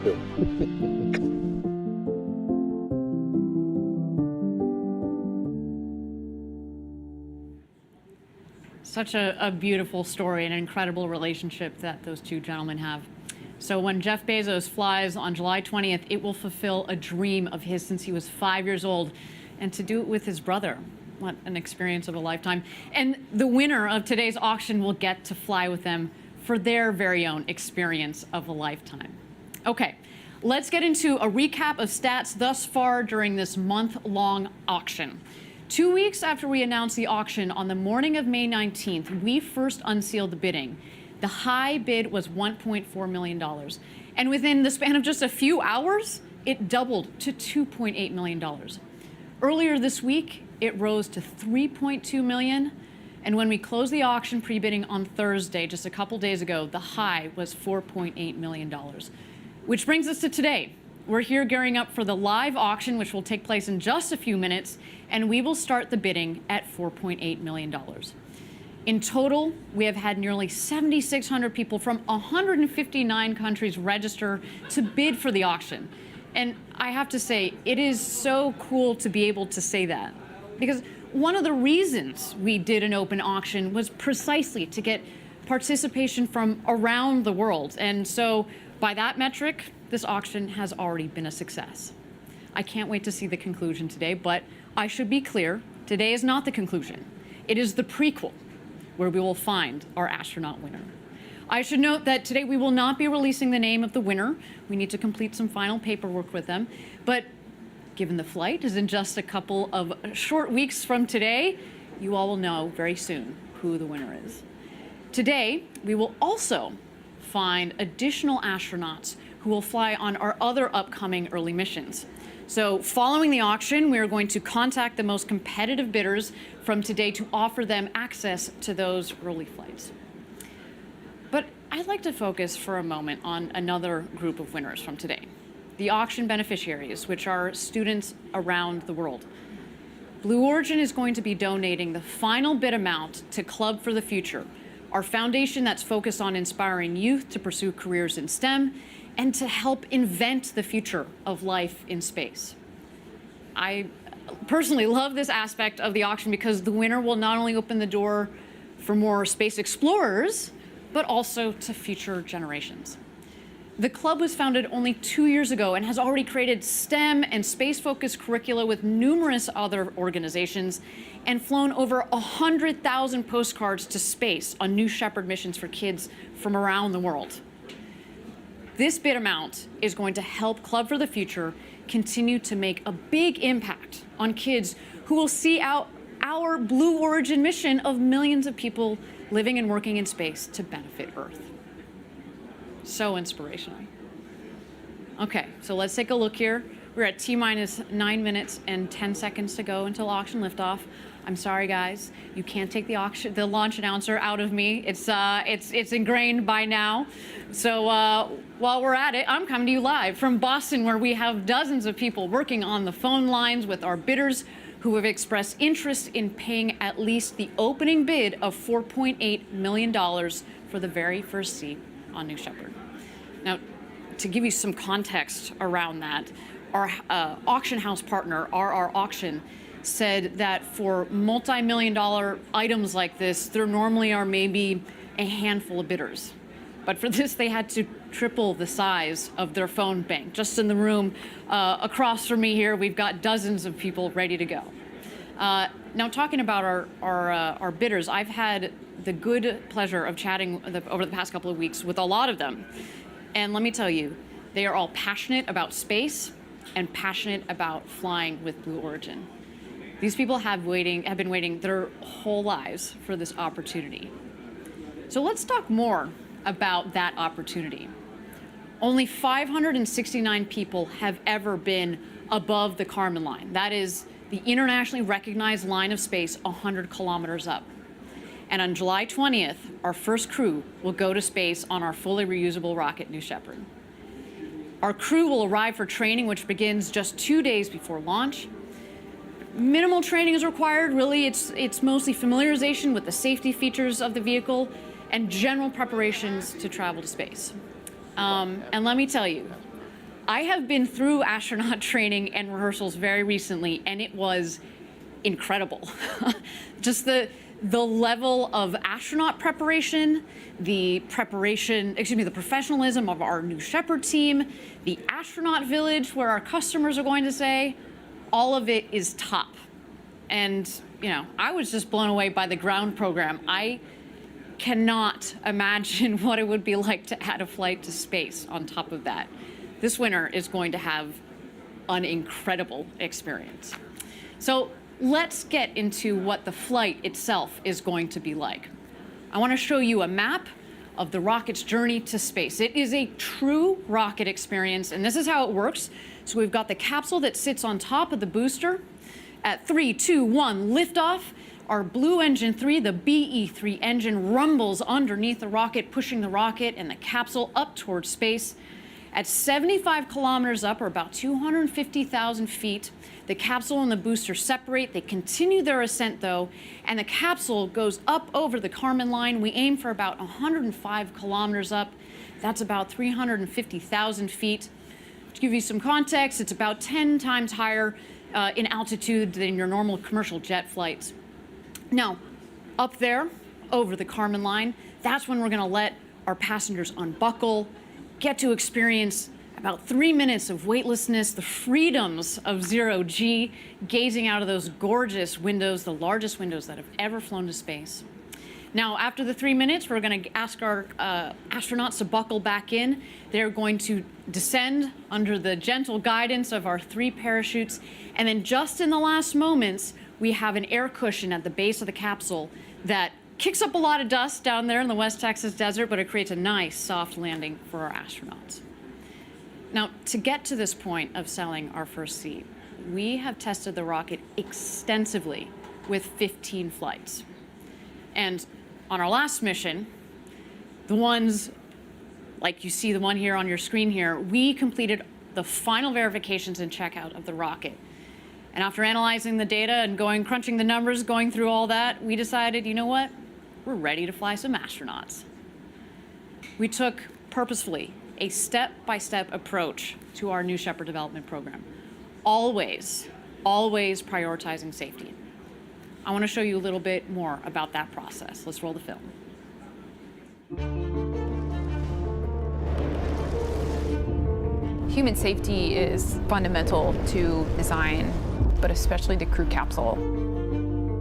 Such a beautiful story and an incredible relationship that those two gentlemen have. So when Jeff Bezos flies on July 20th, it will fulfill a dream of his since he was 5 years old, and to do it with his brother. What an experience of a lifetime. And the winner of today's auction will get to fly with them for their very own experience of a lifetime. Okay, let's get into a recap of stats thus far during this month-long auction. 2 weeks after we announced the auction on the morning of May 19th, we first unsealed the bidding. The high bid was $1.4 million. And within the span of just a few hours, it doubled to $2.8 million. Earlier this week, it rose to $3.2 million. And when we closed the auction pre-bidding on Thursday, just a couple days ago, the high was $4.8 million. Which brings us to today. We're here gearing up for the live auction, which will take place in just a few minutes, and we will start the bidding at $4.8 million. In total, we have had nearly 7,600 people from 159 countries register to bid for the auction. And I have to say, it is so cool to be able to say that, because one of the reasons we did an open auction was precisely to get participation from around the world. And so by that metric, this auction has already been a success. I can't wait to see the conclusion today, but I should be clear, today is not the conclusion. It is the prequel, where we will find our astronaut winner. I should note that today we will not be releasing the name of the winner. We need to complete some final paperwork with them. But given the flight is in just a couple of short weeks from today, you all will know very soon who the winner is. Today, we will also find additional astronauts who will fly on our other upcoming early missions. So following the auction, we are going to contact the most competitive bidders from today to offer them access to those early flights. But I'd like to focus for a moment on another group of winners from today, the auction beneficiaries, which are students around the world. Blue Origin is going to be donating the final bid amount to Club for the Future, our foundation that's focused on inspiring youth to pursue careers in STEM and to help invent the future of life in space. I personally love this aspect of the auction because the winner will not only open the door for more space explorers, but also to future generations. The club was founded only 2 years ago and has already created STEM and space-focused curricula with numerous other organizations and flown over 100,000 postcards to space on New Shepard missions for kids from around the world. This bid amount is going to help Club for the Future continue to make a big impact on kids who will see out our Blue Origin mission of millions of people living and working in space to benefit Earth. So inspirational. Okay, so let's take a look here. We're at T-minus 9 minutes and 10 seconds to go until auction liftoff. I'm sorry, guys. You can't take the launch announcer out of me. It's ingrained by now. So while we're at it, I'm coming to you live from Boston, where we have dozens of people working on the phone lines with our bidders who have expressed interest in paying at least the opening bid of $4.8 million for the very first seat on New Shepard. Now, to give you some context around that, our auction house partner, RR Auction, said that for multi-million-dollar items like this, there normally are maybe a handful of bidders. But for this, they had to triple the size of their phone bank. Just in the room across from me here, we've got dozens of people ready to go. Now, talking about our bidders, I've had the good pleasure of chatting over the past couple of weeks with a lot of them. And let me tell you, they are all passionate about space and passionate about flying with Blue Origin. These people have been waiting their whole lives for this opportunity. So let's talk more about that opportunity. Only 569 people have ever been above the Kármán line. That is the internationally recognized line of space 100 kilometers up. And on July 20th, our first crew will go to space on our fully reusable rocket, New Shepard. Our crew will arrive for training, which begins just 2 days before launch. Minimal training is required. Really, it's mostly familiarization with the safety features of the vehicle and general preparations to travel to space. And let me tell you, I have been through astronaut training and rehearsals very recently, and it was incredible. Just the level of astronaut preparation, the professionalism of our New Shepard team, the astronaut village where our customers are going to say, all of it is top. And, I was just blown away by the ground program. I cannot imagine what it would be like to add a flight to space on top of that. This winter is going to have an incredible experience. So let's get into what the flight itself is going to be like. I want to show you a map of the rocket's journey to space. It is a true rocket experience, and this is how it works. So we've got the capsule that sits on top of the booster. At 3, 2, 1, liftoff. Our Blue Engine 3, the BE-3 engine, rumbles underneath the rocket, pushing the rocket and the capsule up towards space. At 75 kilometers up, or about 250,000 feet, the capsule and the booster separate. They continue their ascent, though, and the capsule goes up over the Kármán line. We aim for about 105 kilometers up. That's about 350,000 feet. To give you some context, it's about 10 times higher in altitude than your normal commercial jet flights. Now, up there, over the Kármán line, that's when we're going to let our passengers unbuckle, get to experience about 3 minutes of weightlessness, the freedoms of zero-G, gazing out of those gorgeous windows, the largest windows that have ever flown to space. Now, after the 3 minutes, we're going to ask our astronauts to buckle back in. They're going to descend under the gentle guidance of our 3 parachutes. And then just in the last moments, we have an air cushion at the base of the capsule that kicks up a lot of dust down there in the West Texas desert, but it creates a nice soft landing for our astronauts. Now, to get to this point of selling our first seat, we have tested the rocket extensively with 15 flights. And on our last mission, the ones, like you see the one here on your screen here, we completed the final verifications and checkout of the rocket. And after analyzing the data and crunching the numbers, going through all that, we decided, you know what? We're ready to fly some astronauts. We took purposefully a step-by-step approach to our New Shepard development program. Always prioritizing safety. I want to show you a little bit more about that process. Let's roll the film. Human safety is fundamental to design, but especially the crew capsule.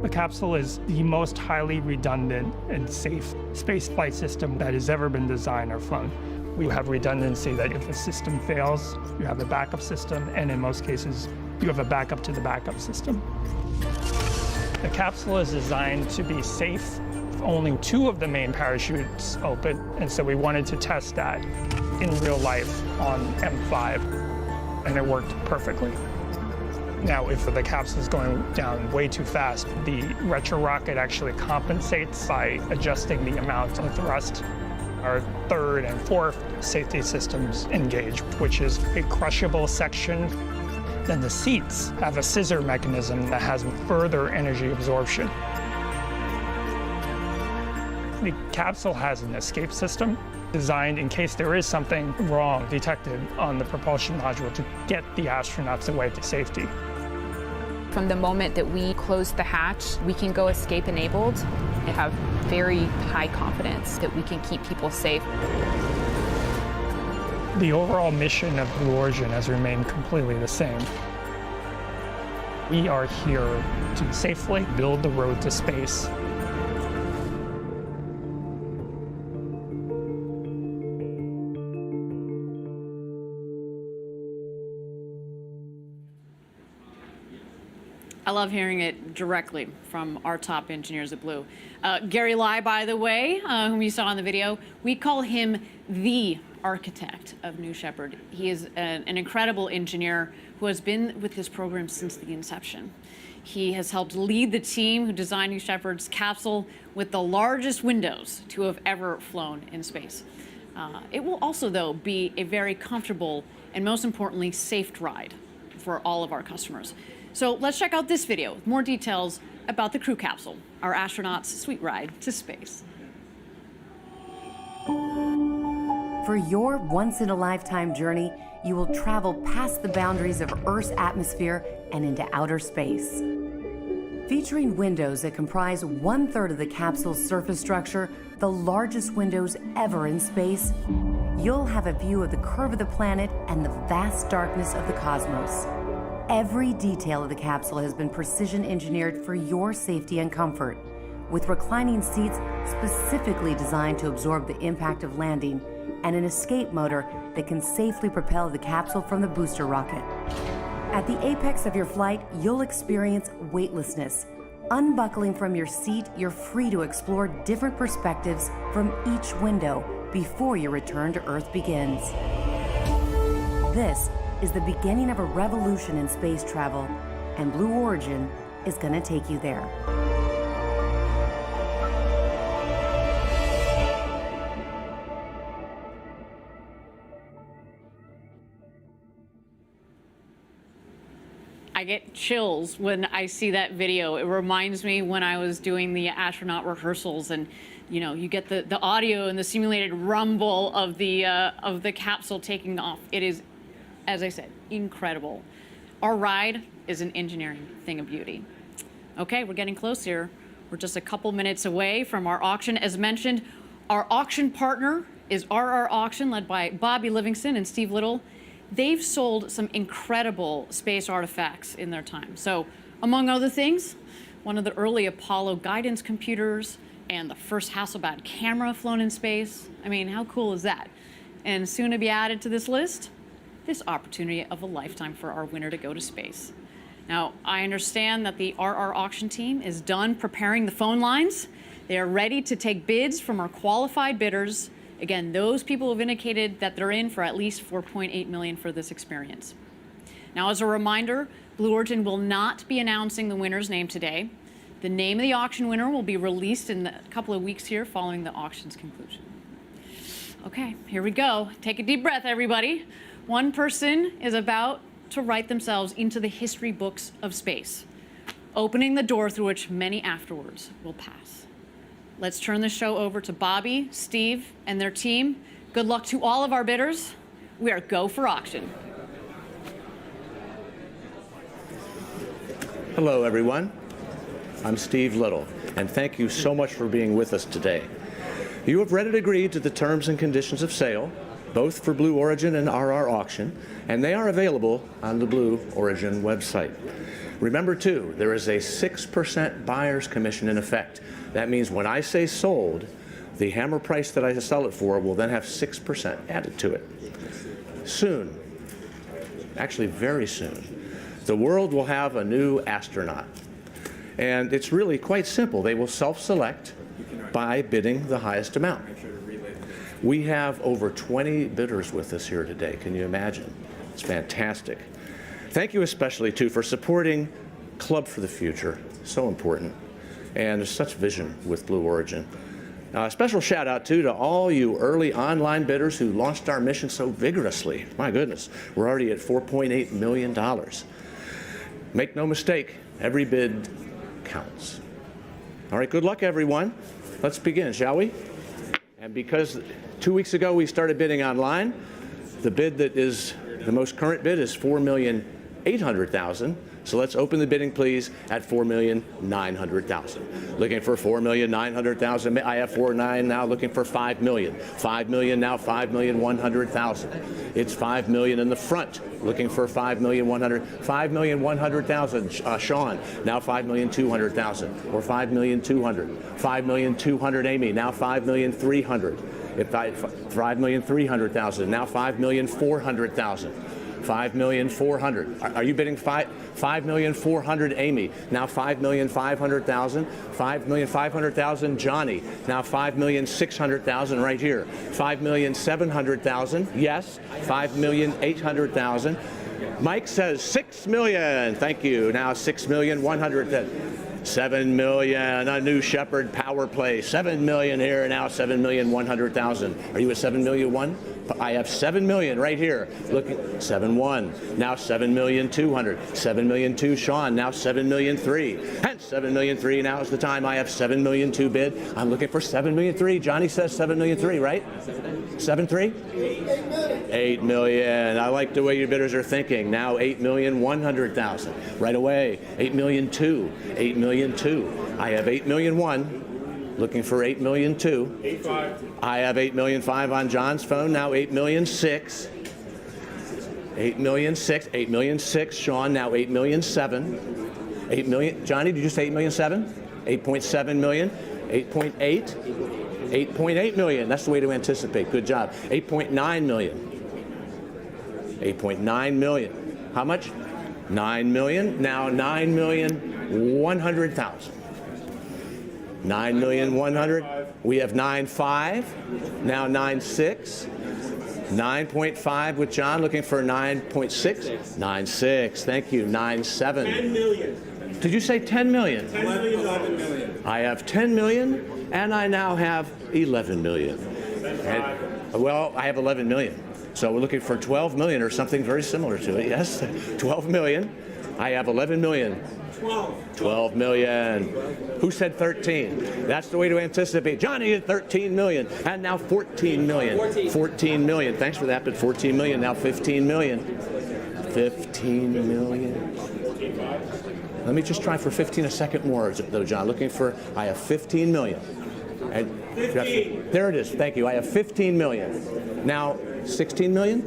The capsule is the most highly redundant and safe spaceflight system that has ever been designed or flown. We have redundancy that if a system fails, you have a backup system, and in most cases, you have a backup to the backup system. The capsule is designed to be safe. Only 2 of the main parachutes open, and so we wanted to test that in real life on M5, and it worked perfectly. Now, if the capsule is going down way too fast, the retro rocket actually compensates by adjusting the amount of thrust. Our 3rd and 4th safety systems engage, which is a crushable section. Then the seats have a scissor mechanism that has further energy absorption. The capsule has an escape system designed in case there is something wrong detected on the propulsion module to get the astronauts away to safety. From the moment that we close the hatch, we can go escape enabled and have very high confidence that we can keep people safe. The overall mission of Blue Origin has remained completely the same. We are here to safely build the road to space. I love hearing it directly from our top engineers at Blue. Gary Lai, by the way, whom you saw in the video, we call him the architect of New Shepard. He is an incredible engineer who has been with this program since the inception. He has helped lead the team who designed New Shepard's capsule with the largest windows to have ever flown in space. It will also, though, be a very comfortable and, most importantly, safe ride for all of our customers. So let's check out this video with more details about the crew capsule, our astronauts' sweet ride to space. For your once-in-a-lifetime journey, you will travel past the boundaries of Earth's atmosphere and into outer space. Featuring windows that comprise 1/3 of the capsule's surface structure, the largest windows ever in space, you'll have a view of the curve of the planet and the vast darkness of the cosmos. Every detail of the capsule has been precision engineered for your safety and comfort, with reclining seats specifically designed to absorb the impact of landing and an escape motor that can safely propel the capsule from the booster rocket. At the apex of your flight, you'll experience weightlessness. Unbuckling from your seat, you're free to explore different perspectives from each window before your return to Earth begins. This is the beginning of a revolution in space travel, and Blue Origin is going to take you there. I get chills when I see that video. It reminds me when I was doing the astronaut rehearsals, and you get the audio and the simulated rumble of the capsule taking off. It is, as I said, incredible. Our ride is an engineering thing of beauty. Okay, we're getting close here. We're just a couple minutes away from our auction. As mentioned, our auction partner is RR Auction, led by Bobby Livingston and Steve Little. They've sold some incredible space artifacts in their time. So, among other things, one of the early Apollo guidance computers and the first Hasselblad camera flown in space. I mean, how cool is that? And soon to be added to this list, this opportunity of a lifetime for our winner to go to space. Now, I understand that the RR Auction team is done preparing the phone lines. They are ready to take bids from our qualified bidders. Again, those people have indicated that they're in for at least $4.8 million for this experience. Now, as a reminder, Blue Origin will not be announcing the winner's name today. The name of the auction winner will be released in a couple of weeks here following the auction's conclusion. Okay, here we go. Take a deep breath, everybody. One person is about to write themselves into the history books of space, opening the door through which many afterwards will pass. Let's turn the show over to Bobby, Steve, and their team. Good luck to all of our bidders. We are go for auction. Hello, everyone. I'm Steve Little, and thank you so much for being with us today. You have read and agreed to the terms and conditions of sale, both for Blue Origin and RR Auction, and they are available on the Blue Origin website. Remember, too, there is a 6% buyer's commission in effect. That means when I say sold, the hammer price that I sell it for will then have 6% added to it. Soon, actually very soon, the world will have a new astronaut. And it's really quite simple. They will self-select by bidding the highest amount. We have over 20 bidders with us here today. Can you imagine? It's fantastic. Thank you especially, too, for supporting Club for the Future. So important. And there's such vision with Blue Origin. A special shout out, too, to all you early online bidders who launched our mission so vigorously. My goodness, we're already at $4.8 million. Make no mistake, every bid counts. All right, good luck, everyone. Let's begin, shall we? And because 2 weeks ago we started bidding online, the bid that is the most current bid is $4,800,000. So let's open the bidding, please, at $4,900,000. Looking for $4,900,000. I have 4.9 now. Looking for $5 million. $5 million now. $5,100,000. It's $5 million in the front. Looking for $5,100,000. $5,100,000. Sean now $5,200,000 or $5,200,000. $5,200,000. Amy now $5,300,000. $5,300,000 now $5,400,000. $5,400,000. Are you bidding $5,400,000, Amy? Now $5,500,000. $5,500,000, Johnny. Now $5,600,000 right here. $5,700,000. Yes. $5,800,000. Mike says $6 million. Thank you. Now $6,100,000. $7 million, a New Shepard power play. $7 million here, now $7,100,000. Are you at $7,000,001? I have 7 million right here. Look at 7.1. Now 7,200,000. 7,000,002. Sean. Now 7,000,003. And 7,000,003. Now is the time. I have 7,000,002 bid. I'm looking for 7,000,003. Johnny says 7,000,003, right? 7.3. 8 million. I like the way your bidders are thinking. Now 8,100,000. Right away. 8,000,002. 8,000,002. I have 8,000,001. Looking for 8,000,002. 8.5. I have 8,000,005 on John's phone. Now 8,000,006. 8,000,006. 8,000,006. Sean. Now 8,000,007. 8 million. Johnny, did you say 8,000,007? 8.7 million. 8.8. 8.8 million. That's the way to anticipate. Good job. 8.9 million. 8.9 million. How much? 9 million. Now 9,100,000. 9,100,000. We have 9.5. Now 9.6. 9.5 with John, looking for 9.6. 9.6. Thank you. 9.7. 10 million. Did you say 10 million? 10 million, 11 million. I have 10 million, and I now have 11 million. And, well, I have 11 million. So we're looking for 12 million or something very similar to it. Yes, 12 million. I have 11 million. 12 million. Who said 13? That's the way to anticipate. Johnny is 13 million. And now 14 million. 14 million. Thanks for that, but 14 million. Now 15 million. 15 million. Let me just try for 15 a second more, though, John. Looking for, I have 15 million. And 15. there it is. Thank you. I have 15 million. Now 16 million?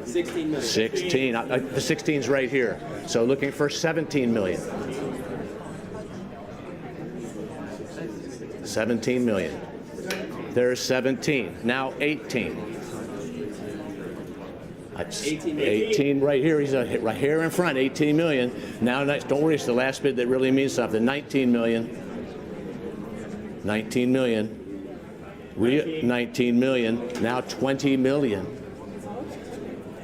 16 million. 16. The 16's right here. So looking for 17 million. 17 million. There's 17. Now 18. 18 right here. He's right here in front. 18 million. Now, don't worry. It's the last bid that really means something. 19 million. 19 million. 19 million. Now 20 million.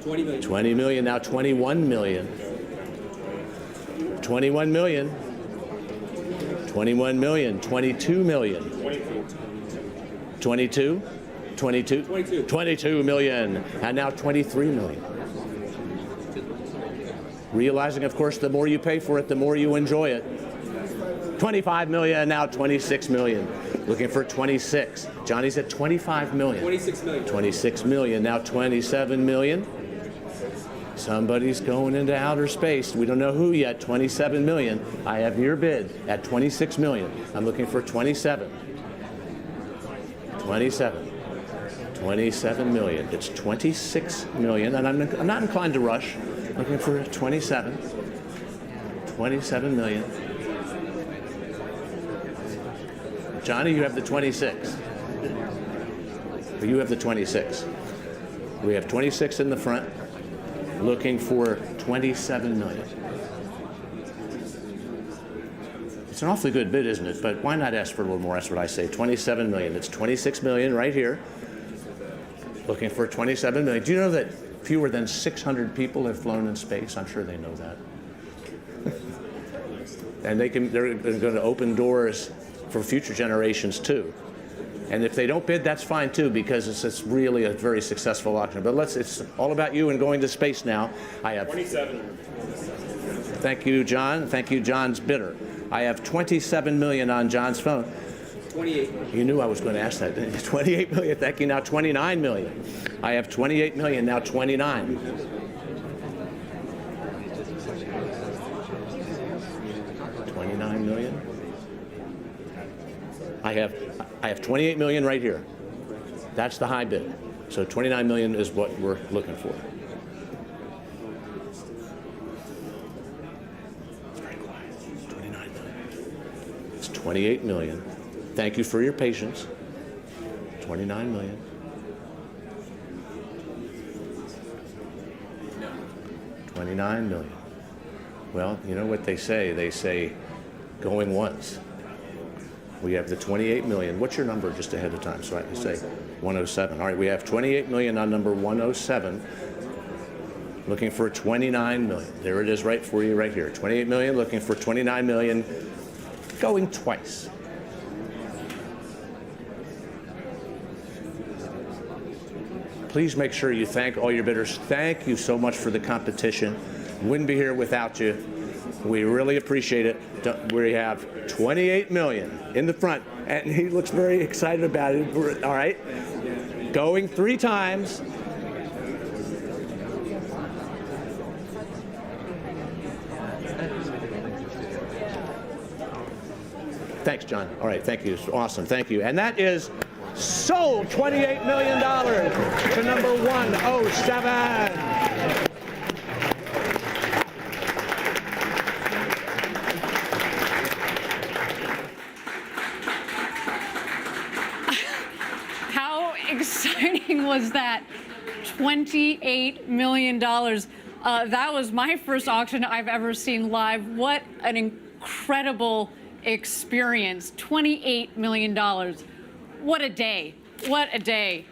20 million. 20 million. Now 21 million. 21 million. 21 million. 22 million. 22. 22? 22 million. And now 23 million. Realizing, of course, the more you pay for it, the more you enjoy it. 25 million, now 26 million. Looking for 26. Johnny's at 25 million. 26 million. 26 million, now 27 million. Somebody's going into outer space. We don't know who yet. 27 million. I have your bid at 26 million. I'm looking for 27. 27. 27 million. It's 26 million, and I'm not inclined to rush. Looking for 27. 27 million. Johnny, you have the 26. You have the 26. We have 26 in the front. Looking for 27 million. It's an awfully good bid, isn't it? But why not ask for a little more? That's what I say. 27 million. It's 26 million right here. Looking for 27 million. Do you know that fewer than 600 people have flown in space? I'm sure they know that. And they're going to open doors for future generations too. And if they don't bid, that's fine too, because it's really a very successful auction. But it's all about you and going to space now. I have 27. Thank you, John. Thank you, John's bidder. I have 27 million on John's phone. 28. You knew I was going to ask that, didn't you? 28 million. Thank you. Now 29 million. I have 28 million. Now 29. 29 million. I have 28 million right here. That's the high bid. So 29 million is what we're looking for. Very quiet. 29 million. It's 28 million. Thank you for your patience. 29 million. 29 million. Well, you know what they say? They say going once. We have the 28 million. What's your number just ahead of time? So I can say 107. All right, we have 28 million on number 107. Looking for 29 million. There it is right for you right here. 28 million, looking for 29 million. Going twice. please make sure you thank all your bidders. Thank you so much for the competition. Wouldn't be here without you. We really appreciate it. We have 28 million in the front, and he looks very excited about it. All right, going 3 times. Thanks, John. All right, thank you. Awesome, thank you. And that is sold, $28 million to number 107. How exciting was that? $28 million. That was my first auction I've ever seen live. What an incredible experience. $28 million. What a day. What a day.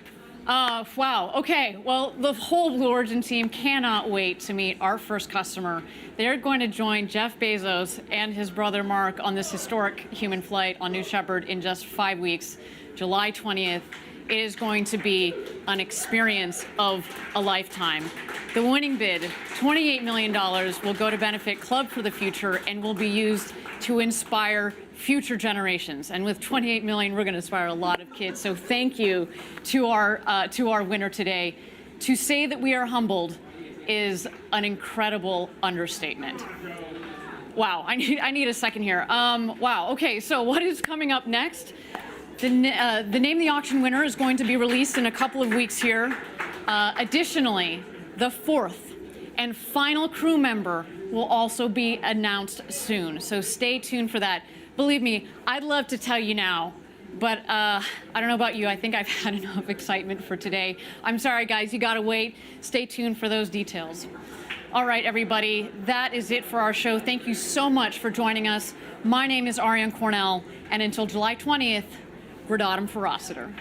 Wow. Okay. Well, the whole Blue Origin team cannot wait to meet our first customer. They're going to join Jeff Bezos and his brother Mark on this historic human flight on New Shepard in just 5 weeks, July 20th. It is going to be an experience of a lifetime. The winning bid, $28 million, will go to benefit Club for the Future and will be used to inspire future generations. And with 28 million, we're going to inspire a lot of kids. So thank you to our winner today. To say that we are humbled is an incredible understatement. Wow, I need a second here. Wow, okay, so what is coming up next? The name of the auction winner is going to be released in a couple of weeks here. Additionally, the 4th and final crew member will also be announced soon. So stay tuned for that. Believe me, I'd love to tell you now, but I don't know about you. I think I've had enough excitement for today. I'm sorry, guys. You got to wait. Stay tuned for those details. All right, everybody. That is it for our show. Thank you so much for joining us. My name is Ariane Cornell, and until July 20th, Gradatum for Rossiter.